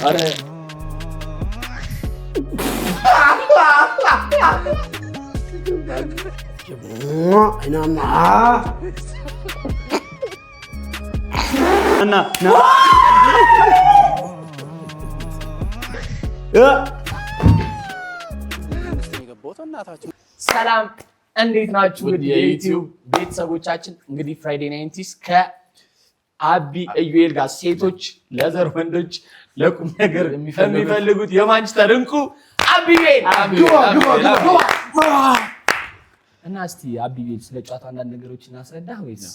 አረ አይናማ እና ሰላም እንዴት ናችሁ? ውድ የዩቲዩብ ቤተሰቦቻችን እንግዲህ ፍራይዴ ናይንቲስ ከአቢ ኢዩኤል ጋር ሴቶች ለዘር ወንዶች ለቁም ነገር የሚፈልጉት የማንቸስተር እንቁ አቢቤል እና እስቲ አቢቤል ስለ ጨዋታ አንዳንድ ነገሮችን እናስረዳ ወይስ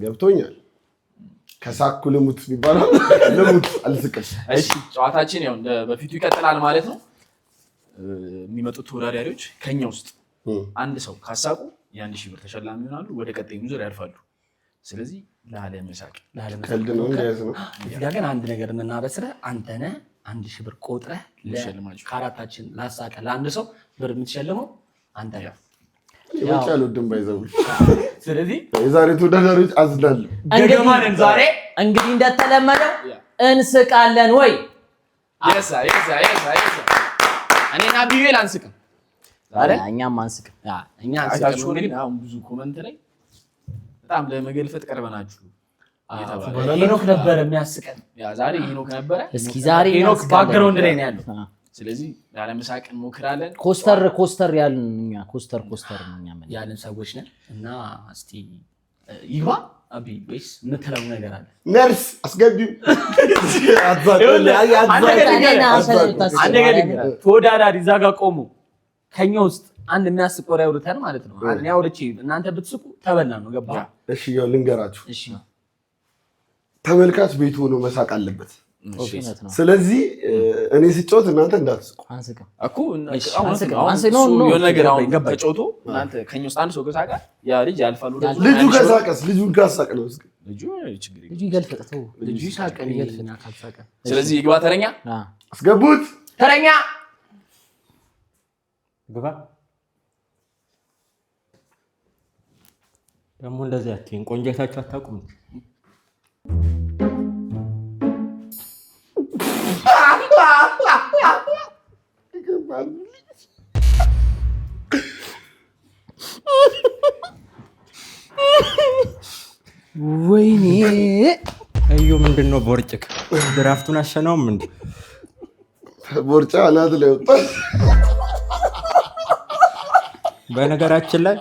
ገብቶኛል? ከሳኩ ልሙት ይባላል። ልሙት አልስቅም። እሺ ጨዋታችን ያው በፊቱ ይቀጥላል ማለት ነው። የሚመጡት ተወዳዳሪዎች ከኛ ውስጥ አንድ ሰው ካሳቁ የ1000 ብር ተሸላሚ ይሆናሉ። ወደ ቀጣዩ ዙር ያልፋሉ። ስለዚህ ላለመሳቅ ቀልድ ነው እንደያዝ ነው። እዚህ ጋር ግን አንድ ነገር እናበስረ አንተ ነህ 1000 ብር ቆጥረህ ከአራታችን ላሳቀ ለአንድ ሰው ብር የምትሸልመው አንተ ነህ። ይወጣ አልወድም ባይዘው። ስለዚህ የዛሬ ተወዳዳሪዎች አዝናለሁ። ገገማንን ዛሬ እንግዲህ እንደተለመደው እንስቃለን ወይ? የሳ እኔና አቢቤል አንስቅም ዛሬ። እኛም አንስቅም። እኛ አንስቃችሁ ግን አሁን ብዙ ኮመንት ላይ በጣም ለመገልፈጥ ቀርበናችሁ እየተባለ ሄኖክ ነበር የሚያስቀን። ዛሬ ሄኖክ ነበረ። እስኪ ዛሬ ሄኖክ ባክግራውንድ ላይ ነው ያለው። ስለዚህ ላለመሳቅ እንሞክራለን። ኮስተር ያልን እኛ ኮስተር ነው እኛ ያልን ሰዎች ነን እና እስቲ ይግባ አቢ ወይስ የምትለው ነገር አለ? ነርስ አስገቢው። ተወዳዳሪ እዛ ጋር ቆሙ ከኛ ውስጥ አንድ የሚያስቅ ወሬ አውርተን ማለት ነው። እኔ አውርቼ እናንተ ብትስቁ ተበላ ነው። ገባ? እሺ ያው ልንገራችሁ። እሺ ተመልካች ቤቱ ሆኖ መሳቅ አለበት። ስለዚህ እኔ ስጮት እናንተ እንዳትስቁ። አንስቅም እኮ የሆነ ነገር አሁን ተጮቶ እናንተ ከኛ ውስጥ አንድ ሰው ከሳቀ ያ ልጅ ያልፋል። ልጁ ከሳቀስ ልጁን ካሳቅ ነው እስኪ ልጁ ችግር ልጁ ይገልፈጠው ልጁ ይሳቀን ይገልፍና ካልሳቀ። ስለዚህ ይግባ ተረኛ አስገቡት። ተረኛ ግባ። ደግሞ እንደዚህ አትይኝ። ቆንጆታችሁ አታውቁም። ወይኔ እዩ ምንድነው? ቦርጭቅ ድራፍቱን አሸናውም እንዴ? ቦርጫ አናት ላይ ወጣ። በነገራችን ላይ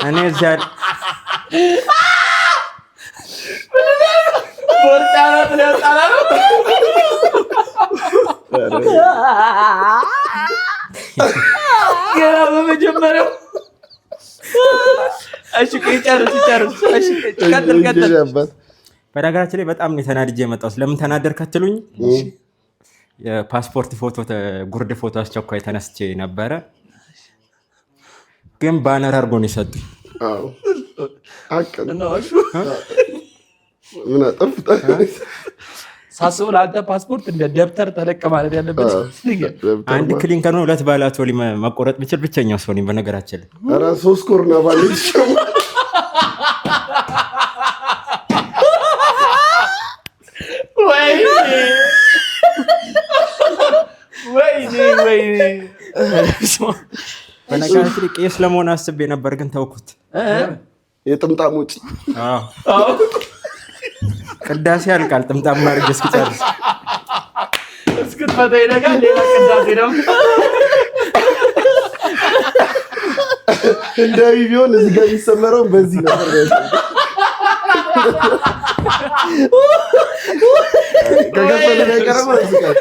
እኔ እዚያ ቦርጫ አናት ላይ ወጣ ነው። ገና በመጀመሪያው እሺ ጨርስ። እሺ ቀጥል። በነገራችን ላይ በጣም ነው ተናድጄ የመጣሁት። ለምን ተናደርክ አትሉኝ? የፓስፖርት ፎቶ ጉርድ ፎቶ አስቸኳይ ተነስቼ ነበረ፣ ግን ባነር አድርጎ ነው የሰጡኝ። አዎ አቀና ምን አጠፍታ ሳስበው ለአንተ ፓስፖርት እንደ ደብተር ተለቅ ማለት ያለበት አንድ ክሊንከር ነው። 2 ባላቶሊ መቆረጥ ብችል ብቸኛው ሰው ነኝ በነገራችን ላይ። ኧረ 3 ኮርና ባለች ወይኔ በነገራችን ላይ ቄስ ለመሆን አስቤ ነበር፣ ግን ተውኩት። የጥምጣም ውጭ ቅዳሴ ያልቃል። ጥምጣም ማድረግ እስኪጨርስ እስክትፈታ ይነጋል። ሌላ ቅዳሴ ነው። እንደ ቢሆን እዚህ ጋር የሚሰመረው በዚህ ነበር። ከገፈለ ነገር ማለት ነው።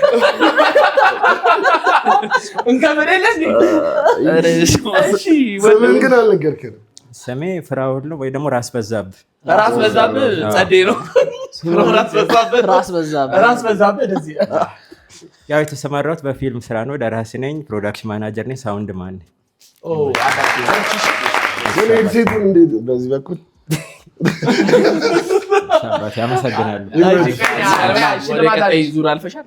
እንከመደለስ እሺ ስምን ግን አልነገርከንም። ስሜ ፍራውል ነው ወይ ደግሞ ራስ በዛብህ ጸዴ ነው። ራስ በዛብህ እንደዚህ ያው የተሰማራሁት በፊልም ስራ ነው። ደራሲ ነኝ፣ ፕሮዳክሽን ማናጀር ነኝ፣ ሳውንድ ማን ነኝ። ግን ኤክሲቱን እንዴት በዚህ በኩል ሻባሽ ያመሰግናለሁ። ወደ ቀጣይ ዙር አልፈሻል።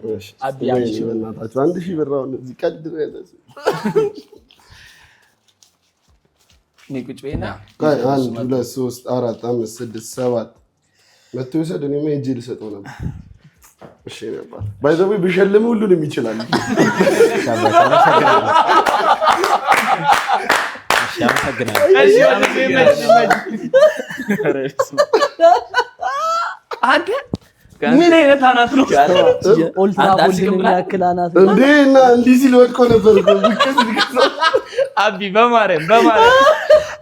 አብያችሁ እናታችሁ 1000 ብር አሁን እዚህ ቀልድ ነው ያዘ። ቁጭ በይና 1 2 3 4 5 6 7 መቶ ይሰድ። እኔ ሄጄ ልሰጠው ነበር። እሺ ነበር ባይዘው ቢሸልም ሁሉንም ይችላል። አንተ ምን አይነት አናት ነው? ኦልትራ ጎልድን የሚያክል አናት እንዴ! እና እንዲህ ሲል ወድቆ ነበር እኮ አቢ በማርያም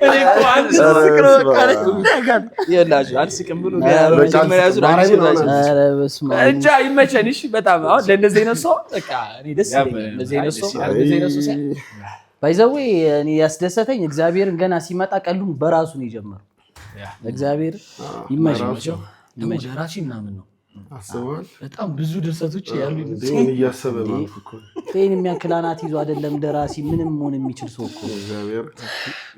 እኔ እኮ አንተ ስቅሮ ካለች ይላጅ አልስቅም ብሎ መጀመሪያ ዙር እንጃ ይመቸን። እሺ በጣም አሁን ለእንደዚህ አይነት ሰው በቃ እኔ ደስ ይለኛል። እንደዚህ አይነት ሰው ባይዘዌ እኔ ያስደሰተኝ እግዚአብሔርን ገና ሲመጣ ቀሉን በራሱ ነው የጀመረው። እግዚአብሔር ይመቸው ደራሲ ምናምን ነው አስበዋል። በጣም ብዙ ድርሰቶች ያሉ እያሰበ ነው እኮ ጤን የሚያክል አናት ይዞ አይደለም ደራሲ ምንም መሆን የሚችል ሰው እኮ እግዚአብሔር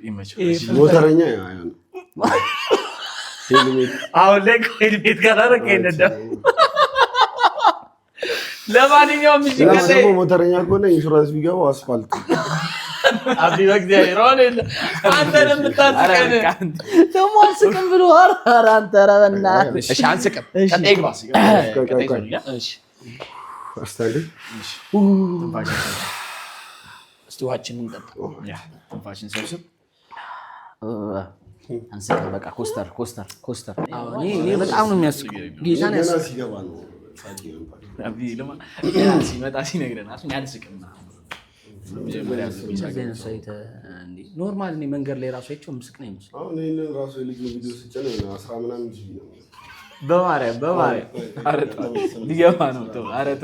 ይመቸው። ሞተረኛ ያያን አሁን ላይ ሄልሜት ካላረከ ይነዳ። ለማንኛውም እዚህ ከሰይ ሞተረኛ ከሆነ ኢንሹራንስ ቢገባው አስፋልት አቢ በእግዚአብሔር ሆነ አንተ ለምታስቀን ደግሞ አልስቅም ብሎ ኧረ አንተ ኧረ በእናትህ እሺ አንስቅም ቀጣይ ግባ እሺ አስታሊ እስቲ ዋችን እንጠጣ ትንፋሽን ሰብስብ አንስቅም በቃ ኮስተር እኔ በጣም ነው የሚያስቀው ጌታን ያስቀው ሲገባ ነው አቢ ለማ ሲመጣ ሲነግረናል አንስቅም ኖርማል እኔ መንገድ ላይ ራሱ አይቼው ምስቅ ነው የሚመስለው። አሁን ይሄንን ራሱ ልጅ ቪዲዮ ሲጨነ 10 ምናምን ጂቢ ነው። በማርያም አረጣ ሊገባ ነው ተው አረጣ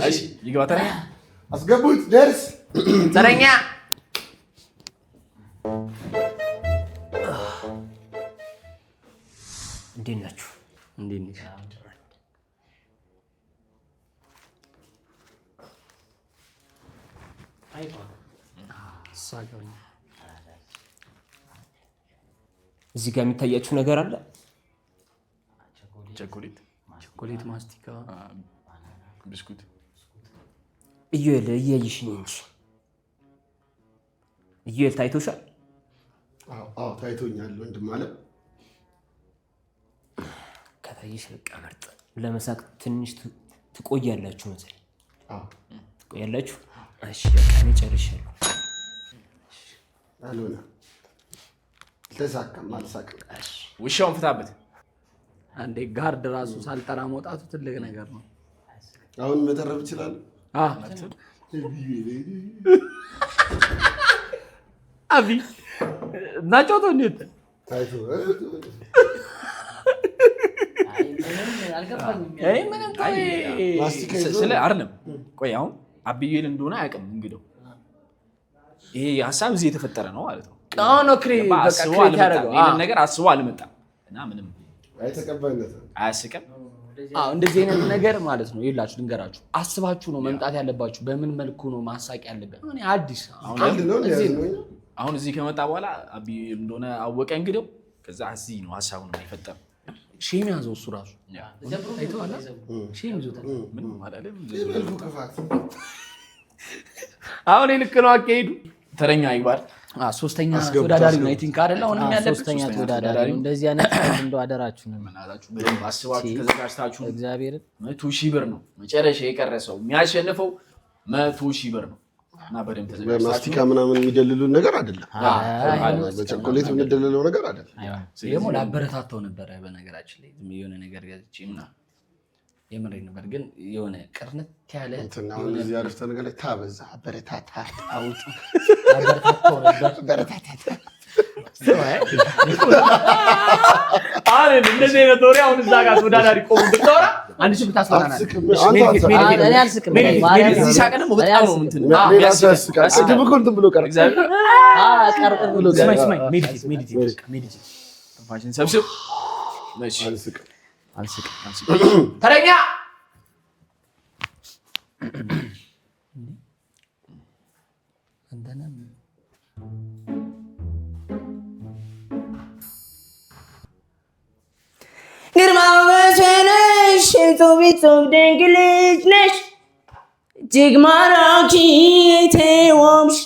እሺ ይገባ ተረኛ አስገቡት ደርስ ተረኛ እንዴት ናችሁ? እዚህ ጋር የሚታያችሁ ነገር አለ። ቸኮሌት፣ ማስቲካ፣ ብስኩት። እዩኤል እያየሽኝ እንጂ እዩኤል ታይቶሻል? አዎ ታይቶኛል ወንድም አለ። ከታየሽ በቃ መርጥ ለመሳቅ ትንሽ ትቆያላችሁ መሰለኝ። ትቆያላችሁ። እሺ በቃ እኔ ጨርሻለሁ። አሉና ተሳካም አልሳቅም። እሺ ውሻውን ፍታበት። አንዴ ጋርድ ራሱ ሳልጠራ መውጣቱ ትልቅ ነገር ነው። አሁን መተረብ ይችላል። አቢ ናቸው ተንዴት ታይቶ ምንም ስለ አይደለም። ቆይ አሁን አብዬል እንደሆነ አያውቅም እንግዲው ይሄ ሀሳብ እዚህ የተፈጠረ ነው ማለት ነው። ቃኖ ክሬት ያደረገው ይሄን ነገር አስቦ አልመጣም እና ምንም አይተቀበልነት አያስቅም። እንደዚህ አይነት ነገር ማለት ነው ይላችሁ ልንገራችሁ፣ አስባችሁ ነው መምጣት ያለባችሁ። በምን መልኩ ነው ማሳቅ ያለበት? እኔ አዲስ አሁን እዚህ ከመጣ በኋላ አቢ እንደሆነ አወቀ እንግዲው ከዛ እዚህ ነው ሀሳቡን የፈጠረው። ሼም ያዘው እሱ ራሱ አይተዋል። ሼም ይዞታል። ምን ማለት ነው? አሁን ልክ ነው አካሄዱ። ተረኛ ይባል ሶስተኛ ተወዳዳሪ ነው አይ ቲንክ አይደል? አሁን ያለበት ሶስተኛ ተወዳዳሪ ነው። እንደዚህ አይነት እንደው አደራችሁ ነው ምናላችሁ በደንብ አስባችሁ ተዘጋጅታችሁ እግዚአብሔር 100,000 ብር ነው መጨረሻ የቀረሰው የሚያሸንፈው 100,000 ብር ነው እና በደንብ ተዘጋጅታችሁ ማስቲካ ምናምን የሚደልሉን ነገር አይደለም። በቸኮሌት የሚደልለው ነገር አይደለም። ደግሞ ላበረታታው ነበረ በነገራችን ላይ ዝም የሆነ ነገር ገዝቼ ምናምን የምሬ ነበር፣ ግን የሆነ ቅርነት ያለ እንትና አሁን እዚህ አረፍተ ነገር ላይ ታበዛ አበረታታ አውጥ አበረታታው ነበር አበረታታ አሁን እንደዚህ አይነት ወሬ አሁን እዛ ጋር ተወዳዳሪ ቆሞ ብታወራ አንድ ሺህ ብታስወራናል። እኔ አልስቅም። እዚህ ሳቀ ደግሞ በጣም ነው እንትን አስቅም እኮ እንትን ብሎ ቀረ እግዚአብሔር ቀርቅር ብሎ ስማይ ሜዲቴት ፋሽን ሰብስብ እሺ አልስቅም ተረኛ እንደና ግርማ ወሰነሽ ጾቢጾብ ድንቅ ልጅ ነሽ እጅግ ማራኪ ተዋብሽ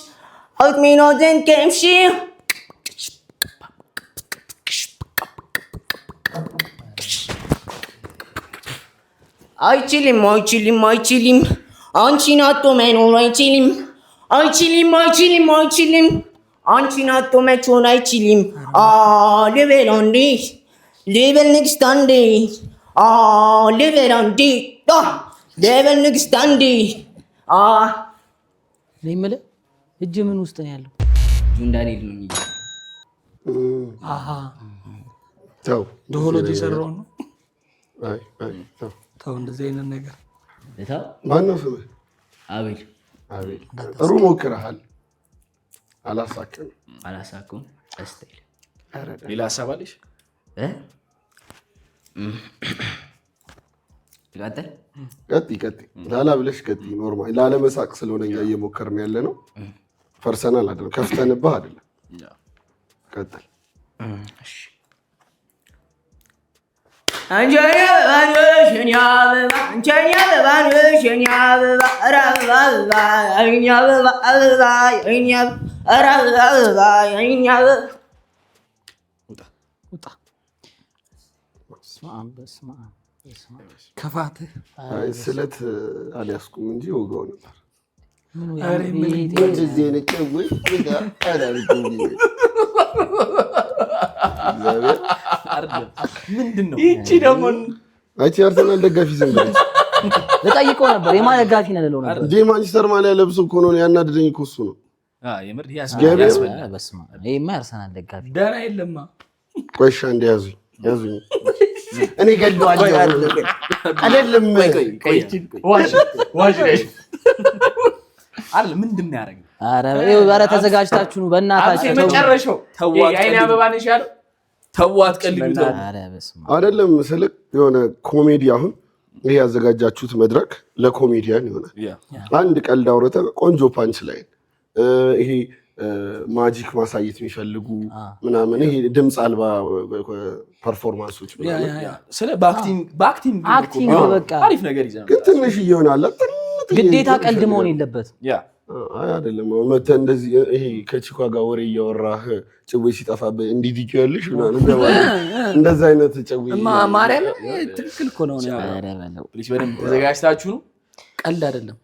አጥሚኖ ደንቀምሽ አይችልም አይችልም አይችልም አንቺን አጥቶ መኖር አይችልም አይችልም አይችልም አይችልም አንቺን አጥቶ መኖር አይችልም ልበል አንዴ ልበል ንግስት አንዴ ልበል አንዴ ልበል ንግስት አንዴ እኔ የምልህ እጅ ምን ውስጥ ነው ያለው? እንዳንሄድ ነው የሚል ተው ዶሎት የሰራው ነው። አይ ተው እንደዚህ አይነት ነገር ማነው ስምህ? አቤል አቤል ጥሩ ሞክረሃል። አላሳኩም። አስተይል ሌላ ሀሳብ አለሽ? ቀጥይ ላላ ብለሽ ቀጥይ። ኖርማል ላለመሳቅ ስለሆነ እኛ እየሞከርን ያለ ነው። ፐርሰናል አይደለም፣ ከፍተንብህ አይደለም። ቀጥል። አንቺ ባንሽ የኔ አበባ አንቺ ባንሽ የኔ አበባ ኧረ አበባ የኔ አበባ አበባ የኔ አበባ የኔ አበባ ውጣ በስመ አብ ከፋትህ ስለት አልያዝኩም እንጂ ወጋው ነበር። ምንድን ነው ይቺ ደግሞ? አይቺ አርሰናል ደጋፊ ዘንድ ልጠይቀው ነበር። የማን ደጋፊ ነህ ልለው ነበር። እንደ ማንቸስተር ማሊያ ለብሶ እኮ ነው ያናደደኝ እኮ እሱ ነው። የምር በስመ አብ ይሄማ አርሰናል ደጋፊ ደህና የለማ። ቆይ እሺ አንዴ ያዙኝ እኔ ገለዋለሁ አይደለም። አይደል ምንድን ነው ያደረገው? ኧረ ተዘጋጅታችሁ ነው በእናታችሁ። መጨረሻው የዓይኔ አበባ ነሽ ያለው ተዋት ቀልዱ አይደለም ስልክ የሆነ ኮሜዲ አሁን ይሄ ያዘጋጃችሁት መድረክ ለኮሜዲያን ይሆናል። አንድ ቀልድ አውርተህ ቆንጆ ፓንች ላይ ይሄ ማጂክ ማሳየት የሚፈልጉ ምናምን ይሄ ድምፅ አልባ ፐርፎርማንሶች ስለ በአክቲንግ በቃ አሪፍ ነገር ይዘናል። ግን ትንሽ እየሆናል። ግዴታ ቀልድ መሆን የለበትም። አይደለም መተህ እንደዚህ ይሄ ከቺኳ ጋር ወሬ እያወራህ ጭዌ ሲጠፋብህ እንዲህ ትይያለሽ እንደዚህ አይነት ጭዌ ማርያም ትክክል እኮ ነው። ፕሊስ በደንብ ተዘጋጅታችሁ ነው፣ ቀልድ አይደለም።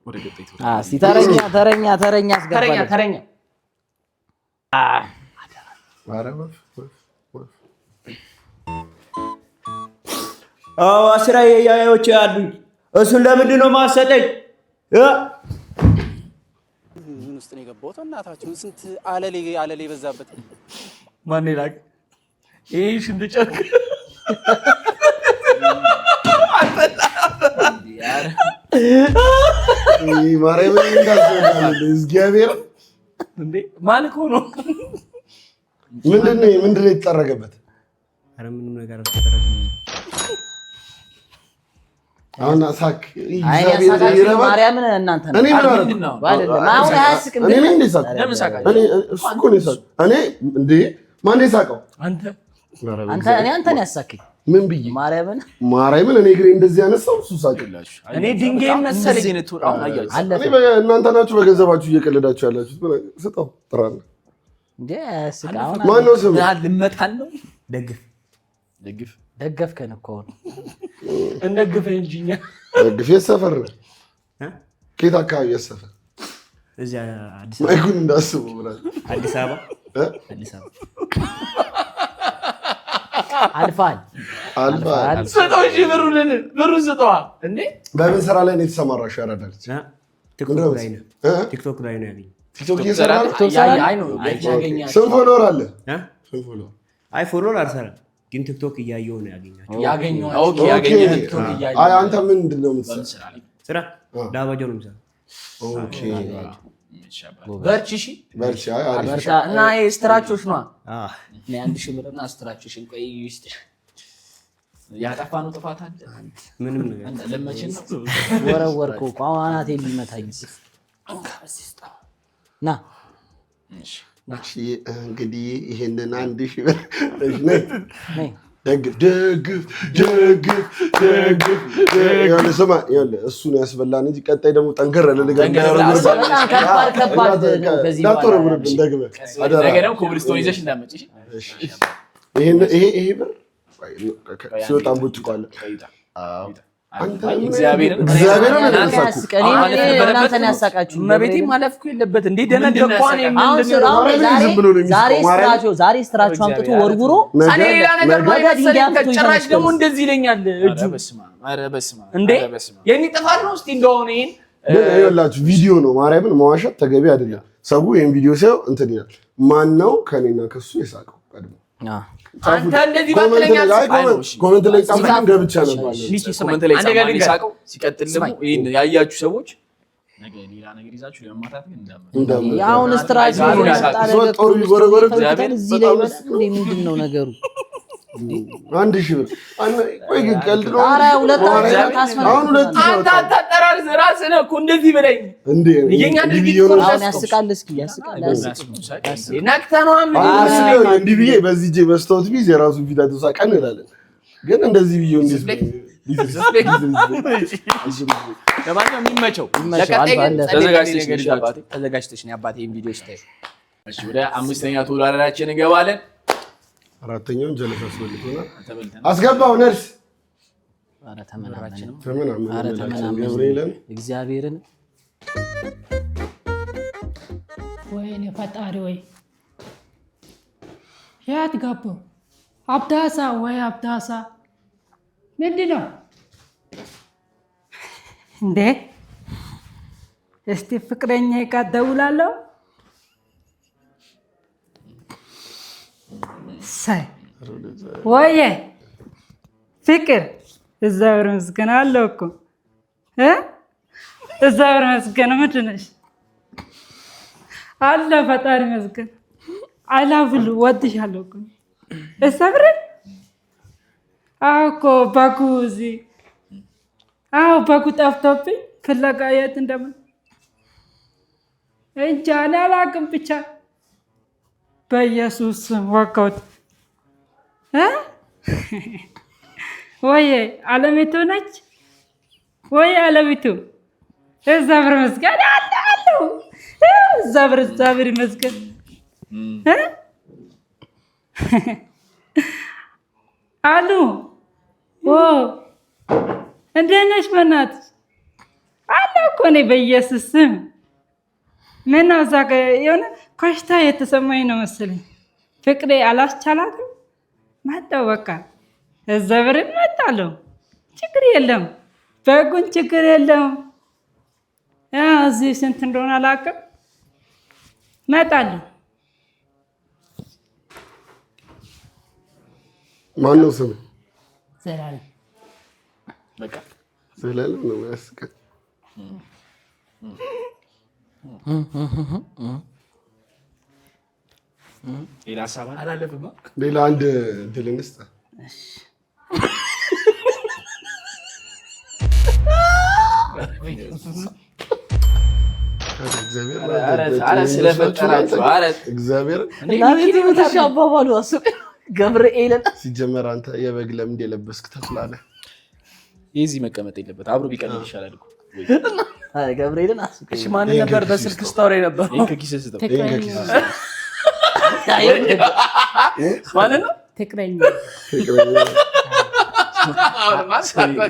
ወደ ገጠይቱ እስቲ ተረኛ አስገባለሁ። አስራ ያያዮች አሉኝ። እሱን ለምንድን ነው ማሰጠኝ? ምን ውስጥ ነው የገባሁት? እናታችሁን ስንት አለሌ በዛበት ማን ይላክ ይሄ ሽንት ጨርቅ ማርያም እግዚአብሔር እንዴ ማን እኮ ነው? ምንድን ነው የተጠረገበት? ኧረ ምንም ነገር አልተደረገም። አሁን ሳክ ማርያምን እናንተ ነው አይደለም። አሁን አያስቅም። ማን የሳቀው? አንተን ያሳከኝ ምን ብዬ ማርያምን እኔ እግሬ እንደዚህ ያነሳው እሱ ሳቅላችሁ። እኔ ድንጋይ መሰለኝ። እናንተ ናችሁ በገንዘባችሁ እየቀለዳችሁ ያላችሁት። ስጠው ጥራና እንዴ ያስቅ። አሁን ማነው ስሙ? ልመታን ነው። ደገፍከን እኮ ነው። እንደግፈ እንጂ እኛ ደግፍ። የሰፈር ከየት አካባቢ የሰፈር? እዚያ አዲስ አበባ ማይኩን እንዳስቡ ብራል። አዲስ አበባ አልፋል። ስጠው እንጂ ብሩን ስጠዋ። እንዴ በምን ስራ ላይ ነው የተሰማራሽ? ያራዳልች ቲክቶክ ላይ ነው ያገኘው። ቲክቶክ እየሰራ ነው። ስንት ፎሎወር አለ? አይ ፎሎወር አልሰራም ግን ቲክቶክ እያየሁ ነው ያገኛቸው። አይ አንተ ምንድን ነው የምትሰራው? ስራ ዳባጆ ነው የምሰራው። ኦኬ በርቺ። እሺ በርቺ። አይ አሪፍ እና ስትራቾች ነው። እኔ 1000 ብር እና ስትራቾችን ቆይ ይስጥ። ያጠፋነው ጥፋት አለ? ምንም ነገር ለመቼም ነው ወረወርከው። ቋዋናት የሚመታኝ ና እሺ እንግዲህ ይሄንን 1000 ብር ደግፍ ስማ፣ እሱን ያስበላን እንጂ ቀጣይ ደግሞ ጠንከር ያለ ነገር ይሄ ብር ሲወጣ ቦጭቋል። እግዚአብሔርን እናንተን ያሳቃችሁ መቤቴ ማለፍ እኮ የለበት እንዴ ደነገኳን ዛሬ ስትራቸው አምጥቶ ወርውሮ ሌላ ነገር ጭራሽ ደግሞ እንደዚህ ይለኛል እጁ ኧረ በስመ አብ እንዴ የኔ ጥፋት ነው እስቲ እንደሆነ ይሄን ይኸውላችሁ ቪዲዮ ነው ማርያምን መዋሸት ተገቢ አይደለም ሰው ይሄን ቪዲዮ ሲያው እንትን ይላል ማን ነው ከኔና ከሱ የሳቀው ቀድሞ አንተ እንደዚህ ባትለኛ ኮሜንት ላይ ጻፉልኝ ገብቻ ነበር ኮሜንት ላይ ጻፉልኝ ሳቀው ሲቀጥል ደግሞ ይሄን ያያችሁ ሰዎች ነገ ሌላ ነገር ይዛችሁ ለማማታት ግን እንዳም ያውን ስትራቴጂ ጦር ይጎረጎረ እዚህ ላይ ምንድን ነው ነገሩ አንድ ሺህ ብር ቆይ ግን ቀልድ ነው ኧረ ሁለት አሁን ሁለት አንተ አታጠራር ራስህ ነው እኮ እንደዚህ በላይ እንዴ የኛ ድርጊት አሁን ያስቃል እስኪ ያስቃል ነክተነው እንዲህ ብዬ በዚህ ጄ በስቶት ቢዝ የራሱ ፊት አትሳቀን እንላለን ግን እንደዚህ ብዬ እንዴት ለማንኛውም የሚመቸው ለቀጣይ ተዘጋጅተሽ ነው አባቴ ቪዲዮ ስታይ እሺ ወደ አምስተኛ ተወዳዳሪያችን እንገባለን አራተኛውን ጀለስ አስወልቶና አስገባው ነርስ ኧረ ተመናመን ገብርኤልን እግዚአብሔርን ወይኔ ፈጣሪ ወይ ያት ገቡ አብዳሳ ወይ አብዳሳ ምንድን ነው እንዴ እስቲ ፍቅረኛ ጋር ደውላለሁ ሳይ ወይ ፍቅር እዛው መስገን አለው እኮ እዛው መስገን ምንድን ነሽ አለ ፈጣሪ መስገን አላብሉ ወድሻለሁ እኮ እሰብረ አውኮ ባጉ እዚህ አው ባጉ ጠፍቶብኝ ፍለጋ የት እንደምን እንጃ እኔ አላውቅም ብቻ በኢየሱስ ወቀውት ወይ አለሚቱ ነች ወይ አለሚቱ እግዚአብሔር ይመስገን አለው እግዚአብሔር ይመስገን አሉ እንዴት ነሽ በእናትሽ አለ እኮ እኔ በኢየሱስ ስም ምን ነው እዛ የሆነ ኮሽታ የተሰማኝ ነው መሰለኝ ፍቅሬ አላስቻላትም መጣሁ በቃ እግዚአብሔር እመጣለሁ ችግር የለም በጉን ችግር የለም እዚህ ስንት እንደሆነ አላውቅም እመጣለሁ ማነው ስም ዘላለም በቃ ዘላለም ነው ያስቀ ሌላ ሀሳብ አላለፍም ሌላ አንድ ድል እንስጥ እግዚአብሔር ገብርኤልን ሲጀመር አንተ የበግ ለምንድ የለበስክ ተኩላለህ የዚህ መቀመጥ የለበት አብሮ ቢቀመጥ ይሻላል እኮ ገብርኤልን እሺ ማን ነበር በስልክ ስታወራ ነበር ከኪስ ስጠው ማለት ነው ፍቅረኛ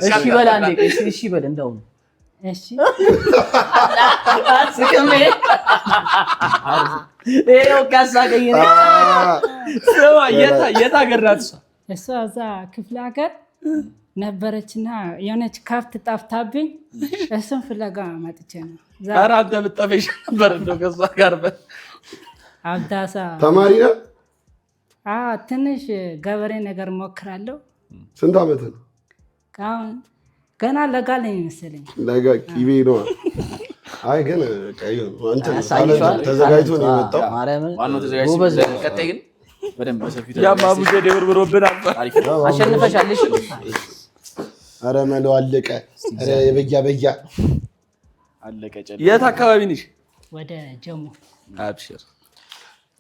እሺ በል አንዴ እሺ በል እንደው እሺ አስቀሜ ይሄው ካሳቀኝ ሰው የት ሀገር ናት እሷ እዛ ክፍለ ሀገር ነበረችና የሆነች ከብት ጠፍታብኝ እሱን ፍለጋ መጥቼ ነው ኧረ አንተ ብትጠፋሽ ነበር እንደው ከእሷ ጋር አብዳሳ ተማሪ ነህ ትንሽ ገበሬ ነገር ሞክራለሁ ስንት ዓመት ነው አሁን ገና ለጋ ነኝ መሰለኝ ለጋ ቂቤ ነው አይ ግን ቀይ ነው አንተ ተዘጋጅቶ ነው የመጣው ማነው ተዘጋጅቶ ቀጣይ ግን በደንብ በሰፊው ያማሙ ዘዴ ወርብሮብን አሪፍ አሸንፈሻለሽ አረ መለው አለቀ አረ የበያ አለቀ ጨለ የት አካባቢ ነሽ ወደ ጀሙ አብሽር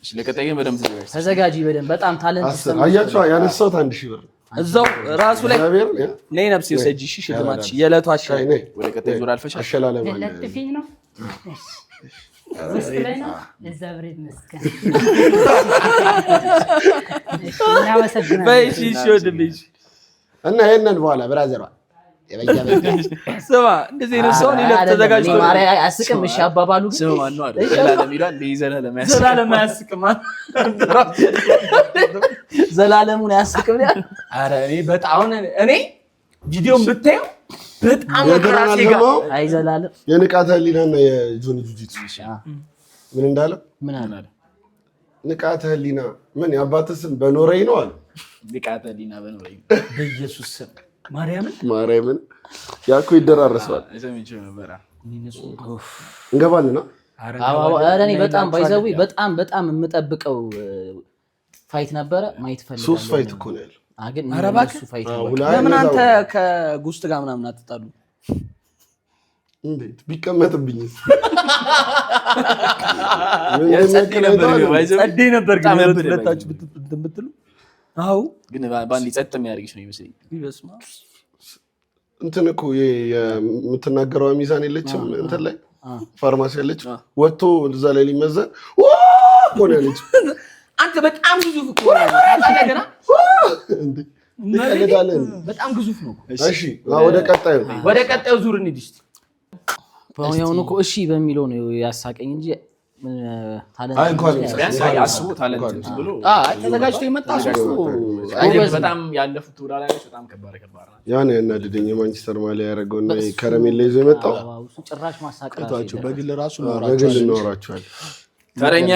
እሺ ለቀጣይ ግን በደንብ ተዘጋጂ በደንብ በጣም ታለንት አያችሁ ያነሳሁት 1000 ብር እዛው ራሱ ላይ ነይ ነፍስ ይሰጂ እሺ ሽልማትሽ የዕለቱ አሻይ ወደ ቀጣይ ዙር አልፈሻል አሸላለም አለ ለጥፊኝ ነው እሺ ላይ ነው እግዚአብሔር ይመስገን እሺ እናመሰግናለን በይ እሺ ወድልሽ እና ይሄንን በኋላ ብራዘሯ ስማ እንደዚህ ነው ሰው ነው ተዘጋጅቶ ማርያ አያስቅም። እሺ አባባሉ ስማ ማን ነው አይደል ዘላለም ይላል ዘላለም አያስቅም ዘላለሙን አያስቅም ያ ኧረ እኔ በጣም እኔ ቪዲዮን ብታየው በጣም ራሴ ጋር አይ ዘላለም የንቃተ ህሊናና የጆኒ ጁጂትሱ ምን እንዳለ ምን አለ ንቃተ ህሊና ምን ያባትህ ስም በኖረኝ ነው አለ ንቃተ ህሊና በኖረኝ በኢየሱስ ስም ማርያምን ያኮ ይደራረሳል እሰምቼው ነበር እንገባልና ኧረ እኔ በጣም ባይዘው በጣም የምጠብቀው ፋይት ነበረ ማየት ፈልጋለሁ 3 ፋይት እኮ ነው ያለው አገን እሱ ፋይት ለምን አንተ ከጉስት ጋር ምናምን አትጣሉ እንዴት ቢቀመጥብኝስ ጸዴ ነበር ግን ሁለታችሁ ብትሉ አው ግን ባንዲ ጸጥ የሚያርግሽ ነው ይመስለኝ ይበስማ እንትን እኮ የምትናገረው ሚዛን የለችም እንትን ላይ ፋርማሲ ያለች ወጥቶ እዛ ላይ ሊመዘን ወኮ ነው ያለች አንተ በጣም ግዙፍ እኮ ነው ታላገና እንዴ ይቀለዳለን በጣም ግዙፍ ነው እሺ ወደ ቀጣዩ ዙር እንሂድ እስቲ ባውያውን እኮ እሺ በሚለው ነው ያሳቀኝ እንጂ ታለንት እንኳን ያስቡ ታለንት ብሎ ተዘጋጅቶ የመጣ ሰው በጣም ያለፉት ተወዳዳሪዎች በጣም ከባድ ያን ያናድደኝ የማንቸስተር ማሊያ ያረጋውና ከረሜላ ይዞ የመጣው እሱ ጭራሽ ማሳቀራቸው በግል ራሱ ኖራቸዋል ተረኛ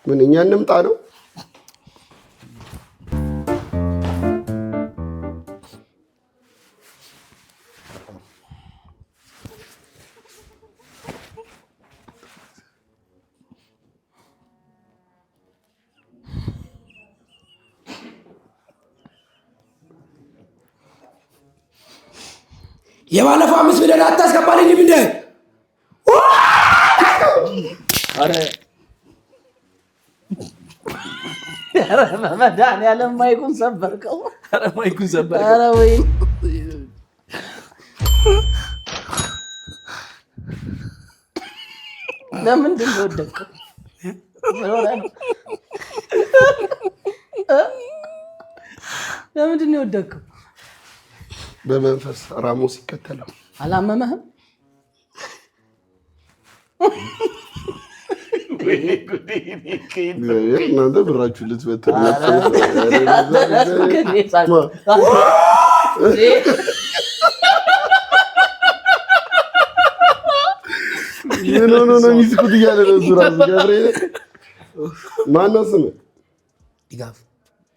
ምን እኛ እንምጣ ነው የባለፈው 5 ሚሊዮን አታስገባልኝ እንዴ? አረ መድኃኒዓለም ማይኩን ሰበርከው። አረ ማይኩን ሰበርከው። አረ ወይ ለምንድን ነው ወደቀው? ለምንድን ነው ወደቀው? በመንፈስ ራሞስ ይከተላል። አላመመህም? እናንተ ብራችሁ ልትበተኑ ነው የሚስቁት እያለ ነው እሱ እራሱ ገብርኤል። ማነው ስምህ? ድጋፍ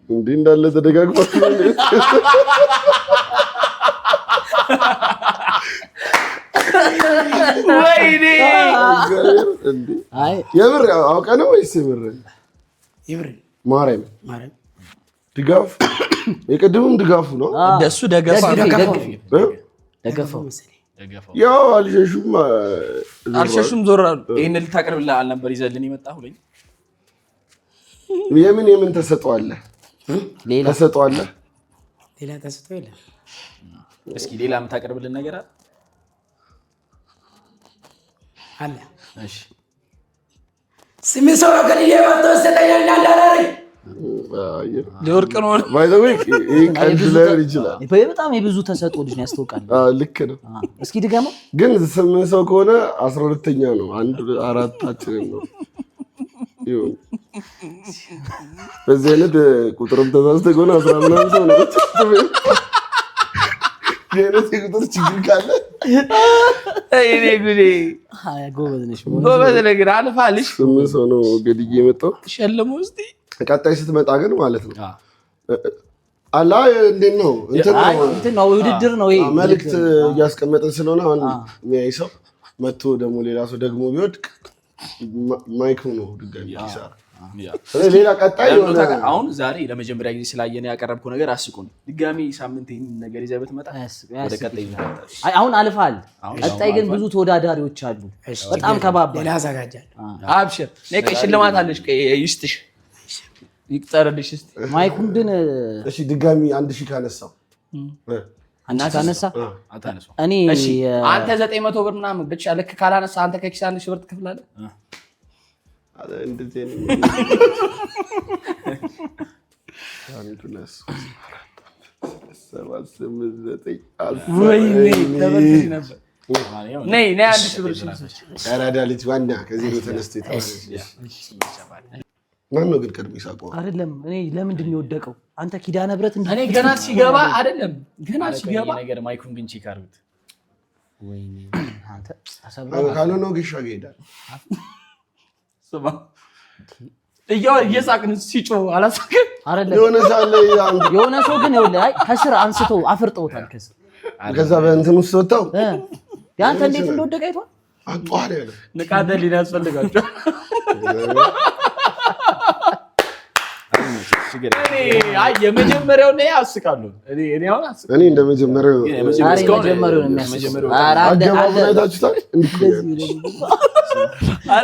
እንዲህ እንዳለ ተደጋግፋችሁ ወይኔ የምር አውቀህ ነው ወይስ የምር? ማርያም ድጋፍ የቅድሙም ድጋፉ ነው። እንደሱ ደገፋው ያው አልሸሹም ዞር አሉ። ይሄን ልታቀርብልህ አልነበር ይዘልን የመጣሁ ለኝ የምን ተሰጠዋለህ? ተሰጠዋለህ? ሌላ ተሰጠው የለም። እስኪ ሌላ የምታቀርብልን ነገር አለ? እሺ ስሚ ሰው ከሊየ ወጥቶ ሰጠኛል እንዳላረኝ ለወርቅ ነው ባይ ዘ ዌይ ቀልድ ላይ ይችላል። በጣም የብዙ ተሰጥኦ ልጅ ነው ያስተውቃል። ልክ ነው። እስኪ ድገመው። ግን 8 ሰው ከሆነ 12ኛ ነው። 4 ነው ይሁን። በዚህ አይነት ቁጥርም ተሳስተህ ከሆነ 10 ምናምን ሰው ነው። የኔ ቁጥር ችግር ካለ እኔ ጉዴ ጎበዝ ነሽ። ጎበዝ ነገር አልፋልሽ 8 ሰው ነው ገድዬ የመጣው። ሸለሙ እስቲ ቀጣይ ስትመጣ ግን ማለት ነው አላ እንዴት ነው እንትን ነው ውድድር ነው ይሄ መልእክት እያስቀመጥን ስለሆነ አሁን የሚያይ ሰው መጥቶ ደግሞ ሌላ ሰው ደግሞ ቢወድቅ ማይክ ነው ድጋሚ ይሰራ። ሌላ ቀጣይ አሁን ዛሬ ለመጀመሪያ ጊዜ ስላየን ያቀረብከው ነገር አስቁን። ድጋሚ ሳምንት ይሄን ነገር ይዘህ ብትመጣ ወደ ቀጣይ አይ አሁን አልፋል። ቀጣይ ግን ብዙ ተወዳዳሪዎች አሉ። በጣም ከባባድ ሌላ አዘጋጃለሁ። አብሽር ነቀ ሽልማት አለሽ ይስጥሽ ይቅጠርልሽ እስቲ ማይኩን ግን እሺ ድጋሚ 1000 ካነሳው ካነሳ አታነሳው እኔ አንተ 900 ብር ምናምን ብቻ ልክ ካላነሳ አንተ ከኪስ 1000 ብር ትከፍላለህ። ነይ አንድ ሺህ ብር አራዳ ልጅ ዋና ከዚህ ተነስቶ ማን ነው ግን ቀድሞ ይሳቀው? አይደለም እኔ ለምንድን ነው የወደቀው? አንተ ኪዳነ ብረት እንዴ? እኔ ገና ሲገባ አይደለም ገና ሲገባ ነገር ማይኩን ግን ቼክ አድርጉት። ወይኔ አንተ ካለ ነው ግሻ ይሄዳል። ስማ እየሳቅን ሲጮህ አላሳቅም አይደለም የሆነ ሰው ግን ይኸውልህ ከስር አንስቶ አፍርጠውታል። ከዛ በእንትን ውስጥ ወጣው ያንተ እንዴት እንደወደቀ አይቷል። አጧሪ ያለ ንቃተ ሊና ያስፈልጋቸው አይ የመጀመሪያው ነው ያስቃሉ። እኔ አሁን አስቃሉ። እኔ እንደመጀመሪያው የመጀመሪያው ነው የሚያስቀው።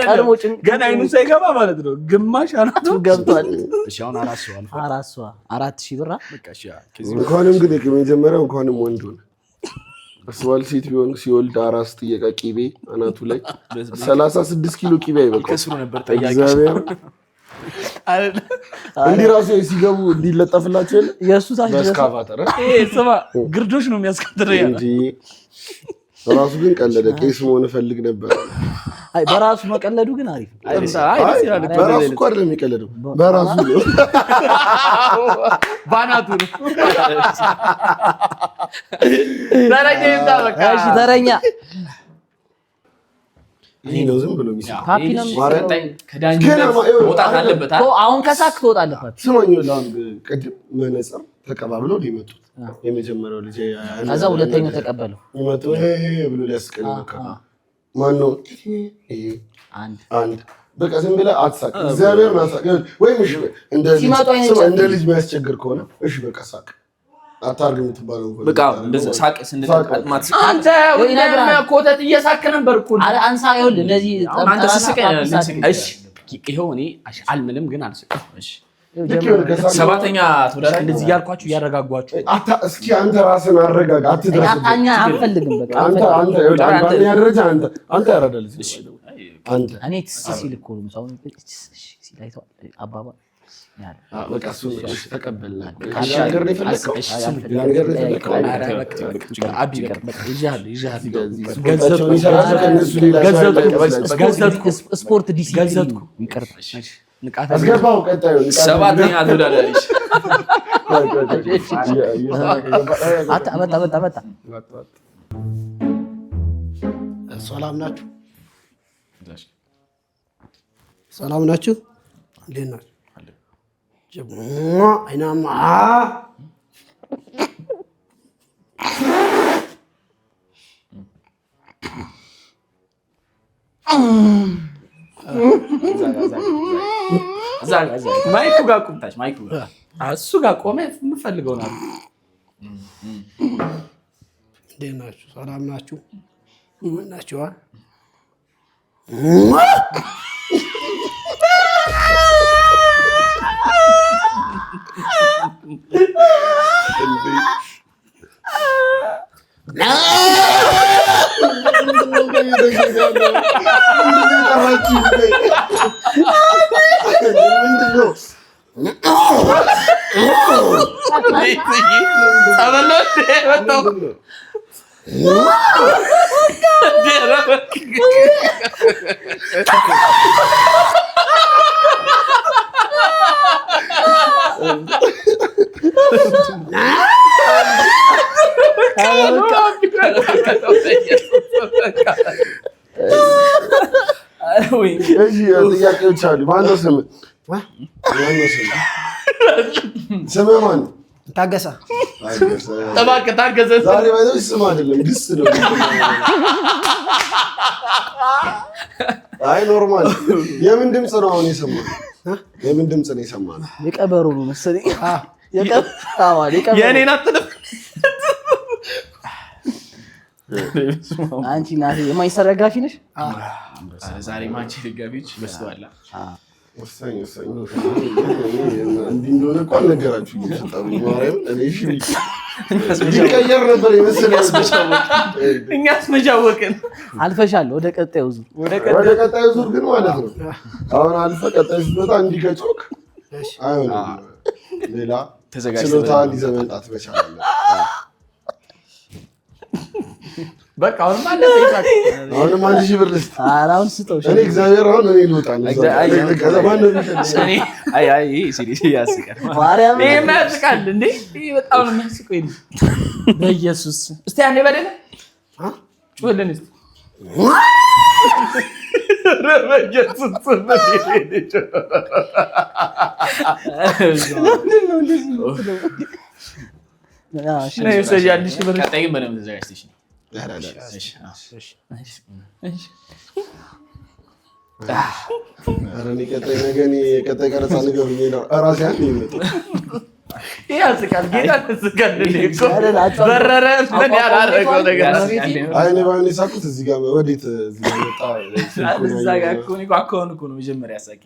ቀድሞ ገና አይኑ ሳይገባ ማለት ነው ግማሽ አናቱ ገብቷል። እሺ አሁን አራሷ 4000 ብር በቃ እሺ እንኳንም ግን የመጀመሪያው እንኳንም ወንድ ሆነ። አስዋል ሴት ቢሆን ሲወልድ አራስ ጥየቃ ቂቤ አናቱ ላይ 36 ኪሎ ቂቤ አይበቃው ከስሩ ነበር ጠያቂ እንዲህ ራሱ ሲገቡ እንዲለጠፍላቸው የሱ ታች በስካቫተር ስማ ግርዶሽ ነው የሚያስከትረው እንጂ ራሱ ግን ቀለደ። ቄስ መሆን ፈልግ ነበር። አይ በራሱ መቀለዱ ግን አሪፍ። በራሱ እኮ አይደለም የሚቀለደው በራሱ ነው ባናቱ ነው። ተረኛ ይምጣ በቃ እሺ ተረኛ ይሄ ነው ዝም ብሎ የሚሰራ ፓፒ ነው የሚሰራው። ከዳኝነት መውጣት አለበት አይደል? አሁን ከሳክ ትወጣለህ ፓፒ። ስማኝ ለአሁን ቅድም መነጽር ተቀባብለው ሊመጡት የመጀመሪያው ልጅ ከዛ ሁለተኛው ተቀበለው ይመጡ ብሎ ሊያስቀኝ ማነው አንድ በቃ ዝም ብለህ አትሳቅ። እግዚአብሔር ናሳቅ ወይም እሺ እንደ ልጅ የሚያስቸግር ከሆነ እሺ በቃ ሳቅ አታርግ የምትባለው በቃ እንደዛ ሳቅ ስንደማት አንተ ወይ ነገር ኮተት እየሳቅ ነበር እኮ አንሳ ይሁን እንደዚህ አንተ ስስቅ እሺ ይሄው እኔ አልምልም ግን አልስቅም። እሺ ሰባተኛ ተወዳዳሪ እንደዚህ ያልኳችሁ ያረጋጓችሁ እስኪ አንተ ራስን አረጋጋ። አትድረስ አኛ አንፈልግም በቃ አንተ ያደረጃ አንተ ያረዳል እሺ አንተ እኔ ሲል እኮ ነው ሰው ሲል አይተዋል አባባ ያለ በቃ እሱ ተቀበልና ካሻገር ነው የፈለከው ያገር ነው የፈለከው አቢ በቃ ይጃል ገዘትኩ ስፖርት ዲሲፕሊን ይቀርታል። ንቃተ አስገባው ቀጣዩ ሰባተኛ ተወዳዳሪ አጣ ሰላም ናችሁ? ሰላም ናችሁ? እንዴት ናችሁ? አይናማ ማይኩ ጋር ቁምታች ማይኩ ጋር እሱ ጋር ቆመ የምፈልገው ነው። እንዴት ናችሁ? ሰላም ናችሁ? ምን ናችሁ? ጥያቄዎች አሉ። ማነው ስምህ? ስምህ ማን ነው? ታገሳ እባክህ ታገዘ። ዛሬ ባይዘው ስም አይደለም ግስ ነው። አይ ኖርማል። የምን ድምፅ ነው አሁን የሰማነው? የምን ድምፅ ነው የሰማነው? የቀበሮ ነው መሰለኝ። የእኔን አትልም አንቺ ናት የማይሰራ ደጋፊ ነሽ? ዛሬ ማንቺ ደጋፊዎች በስተዋላ ወሳኝ እንዲህ እንደሆነ እኮ አልነገራችሁም። ሊቀየር ነበር የመሰለኝ። እኛ አስመጃወቅን። አልፈሻል ወደ ቀጣዩ ዙር። ወደ ቀጣዩ ዙር ግን ማለት ነው አሁን አልፈ ቀጣዩ ስትመጣ እንዲህ ከጮክ አይሆንም። ሌላ ችሎታን ይዘህ መምጣት መቻል አለብህ። በቃ አሁንም አንድ ሺህ ብር ልስጥ። አሁን ስጠው። እኔ እግዚአብሔር አሁን እኔ ልውጣ ነው። ይሄማ ያስቃል እንዴ! ይሄ በጣም ነው የሚያስቀው። በኢየሱስ እስቲ አንዴ በደለ ጩኸልን እስቲ ቀጣይ ቀረጻ ነገር ነው እራሴ አንዴ ይመጣ ያስቃል። ጌታ ተስቃል በረረ ምን ያላረገው ነገር አይኔ ባይኔ ሳቁት እዚህ ጋር ወዴት እዚህ ጋር መጣ እዛ ጋር እኮ ነው አካውን እኮ ነው መጀመሪያ ያሳቂ።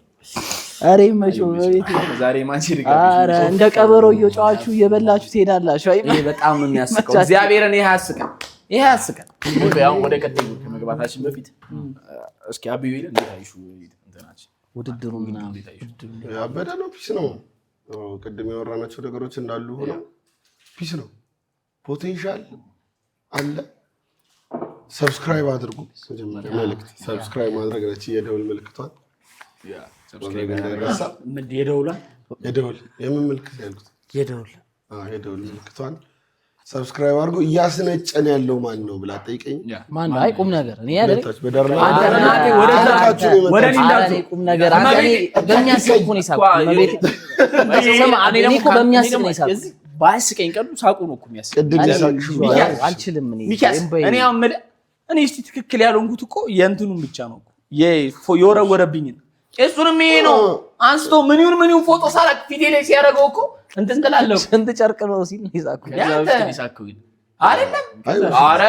አሬ መቼው በቤት ዛሬ ማንቺ ልቀቅ። አረ እንደ ቀበሮ እየጫዋችሁ እየበላችሁ ትሄዳላችሁ። አይ ይሄ በጣም ነው የሚያስቀው። እግዚአብሔርን ይሄ ያስቃል። ይሄ ያስቃል። ያው ወደ ቀጣዩ ከመግባታችን በፊት እስኪ አብዩ ይል እንዴት አይሹ እንትናችን ውድድሩ ምናምን እንዴት አይሹ ያበደ ነው። ፒስ ነው። ቅድም ያወራናቸው ነገሮች እንዳሉ ሆኖ ፒስ ነው። ፖቴንሻል አለ። ሰብስክራይብ አድርጉ። መጀመሪያ መልእክት ሰብስክራይብ ማድረግ ነች። የደውል ምልክቷን ሰብስክራይብ እንዳይረሳ። የደውል የምን ምልክት ያልኩት? የደውል ምልክቷን ሰብስክራይብ አድርጉ። እያስነጨን ያለው ማን ነው ብላ ጠይቀኝ። ማን ላይ ቁም ነገር እኔ አይደል በደርና ወደ ቁም ነገር አንተ በሚያስቅ ነው ይሳቁ መቤት እኔ እኮ በሚያስቅ ነው ይሳቁ ባይስቀኝ ቀዱ ሳቁ ነው እኮ የሚያስቅ ቅድም ይሳቅሽ አልችልም እኔ አመለ እኔ እስቲ ትክክል ያልሆንኩት እኮ የእንትኑን ብቻ ነው የወረወረብኝ እሱንም ይሄ ነው አንስቶ ምን ይሁን ፎቶ ሳላክ ፊቴ ላይ ሲያደርገው እኮ እንትን ትላለህ። ስንት ጨርቅ ነው ሲል ይሳቁ አይደለም። ኧረ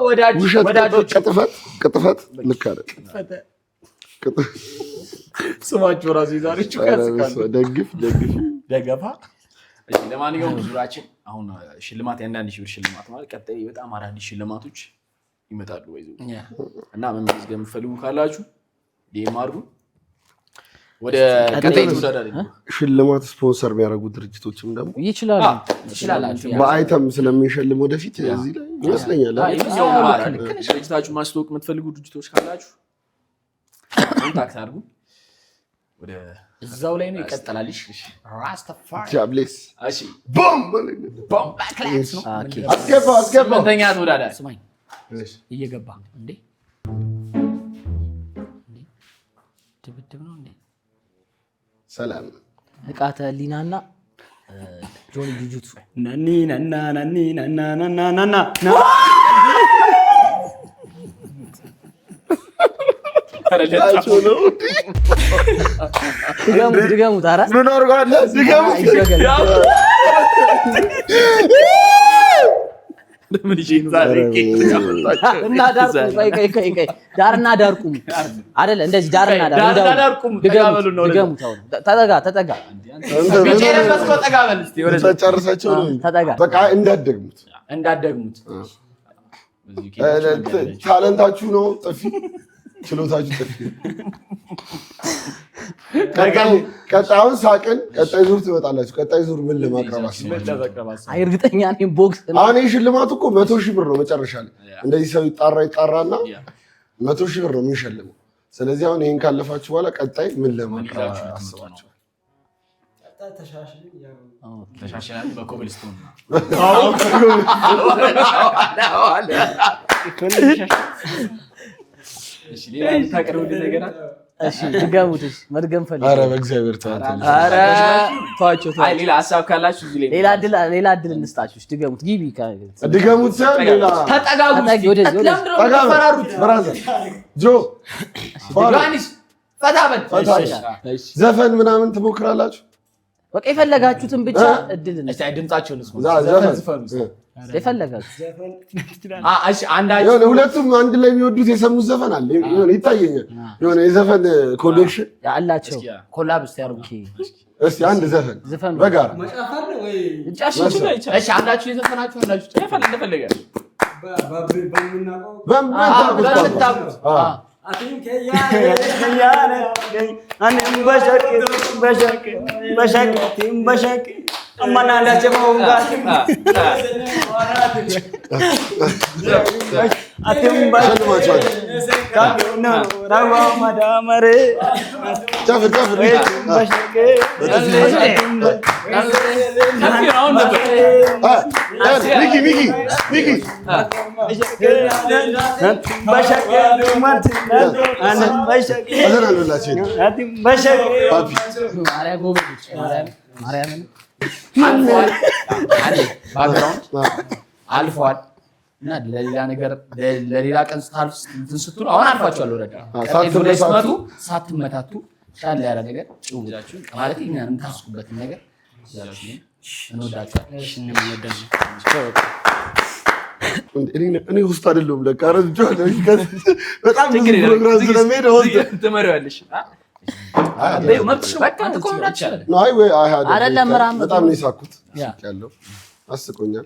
ወዳጆች ቅጥፈት ልክ አይደል? ስማቸው ራሱ ዛሬ ደግፍ ደገፋ። እሺ ለማንኛውም ዙራችን አሁን ሽልማት የአንዳንድ ሺህ ብር ሽልማት ማለት ቀጣይ በጣም አዳዲስ ሽልማቶች ይመጣሉ ወይዘው እና መመዝገብ የምትፈልጉ ካላችሁ ዲኤም አድርጉ። ወደ ቀጣይ ተወዳዳሪ ሽልማት ስፖንሰር የሚያደርጉ ድርጅቶችም ደግሞ ይችላሉ። በአይተም ስለምንሸልም ወደፊት እዚህ ላይ ይመስለኛል ድርጅታችሁ ማስተዋወቅ የምትፈልጉ ድርጅቶች ካላችሁ ኮንታክት አድርጉ። ወደ እዛው ላይ ነው ይቀጥላል። ራስተፋሪ ጃብሌስ እሺ ቦምብ ባክላስ ነው። አስገባ ስምንተኛ ተወዳዳሪ ስማኝ እየገባ እንዴ ድብድብ ነው እንዴ? ሰላም ንቃተ ህሊናና ጆኒ ጁጁቱ ናኒ ናና ናኒ ናና ናና ናና ድገሙት። ኧረ ምን አድርጋለህ? ድገሙት። ዳርና ዳር ቁሙ አይደለ? እንደዚህ ዳርና ዳር ድገሙት። ተጠጋ በቃ እንዳትደግሙት። ታለንታችሁ ነው ጥፊ፣ ችሎታችሁ ጥፊ። ቀጣዩን ሳቅን ቀጣይ ዙር ትመጣላችሁ። ቀጣይ ዙር ምን ለማቅረብ አስባችሁ? እርግጠኛ ነኝ ቦክስ አሁን ሽልማቱ እኮ 100 ሺህ ብር ነው። መጨረሻ ላይ እንደዚህ ሰው ይጣራና 100 ሺህ ብር ነው የሚሸልመው። ስለዚህ አሁን ይሄን ካለፋችሁ በኋላ ቀጣይ ምን ለማቅረብ አስባችሁ? ተሻሽላል በኮብልስቶን እሺ ሌላ ታቀርቡልኝ ነገር አለ? እሺ ድገሙት። እሺ መድገም ፈልግ። ኧረ በእግዚአብሔር ተዋት። ኧረ ተዋቸው። አይ ሌላ ሀሳብ ካላችሁ እዚህ ላይ ሌላ እድል እንስጣችሁ። ድገሙት። ግቢ ድገሙት። ሌላ ተጠጋጉ። ተፈራሩት። ብራዘር ጆ ዮሐንስ ፈታበል ዘፈን ምናምን ትሞክራላችሁ? በቃ የፈለጋችሁትን ብቻ እድል እንስጣ። እሺ ድምጻችሁን ልስሙ። ዘፈን የፈለጋችሁ እሺ አንዳችሁ ሁለቱም አንድ ላይ የሚወዱት የሰሙት ዘፈን አለ። የሆነ ይታየኛል የሆነ የዘፈን ኮኔክሽን ያላቸው ኮላብ ያርጉ። እስቲ አንድ ዘፈን በጋራ እሺ አንዳችሁ የዘፈናችሁ አንዳችሁ ዘፈን እንደፈለገ አማና እንዳቸመው ጋር አትም ሸልማችኋል። ባሽና ራዋ ማዳመሬ ጨፍር ጨፍር ሚኪ ሚኪ ሚኪ አዘናሉላችን ፓፒ ማርያም ጎበዞች ማርያምን አልፏል እና ለሌላ ነገር ለሌላ ቀን ስታልፍ እንትን ስትሉ አሁን አልፋችኋል። ወረዳ ላይ ስትመጡ ሳትመታቱ ሻል ያለ ነገር ጭውላችሁ ማለት እኛን የምታስቁበትን ነገር እኔ ውስጥ አይደለሁም ለካ ረድቼዋለሁ። በጣም ብዙ ፕሮግራም ስለሚሄድ ውስጥ ትመሪዋለሽ። አይደለም በጣም ነው የሳኩት ያለው አስቆኛል።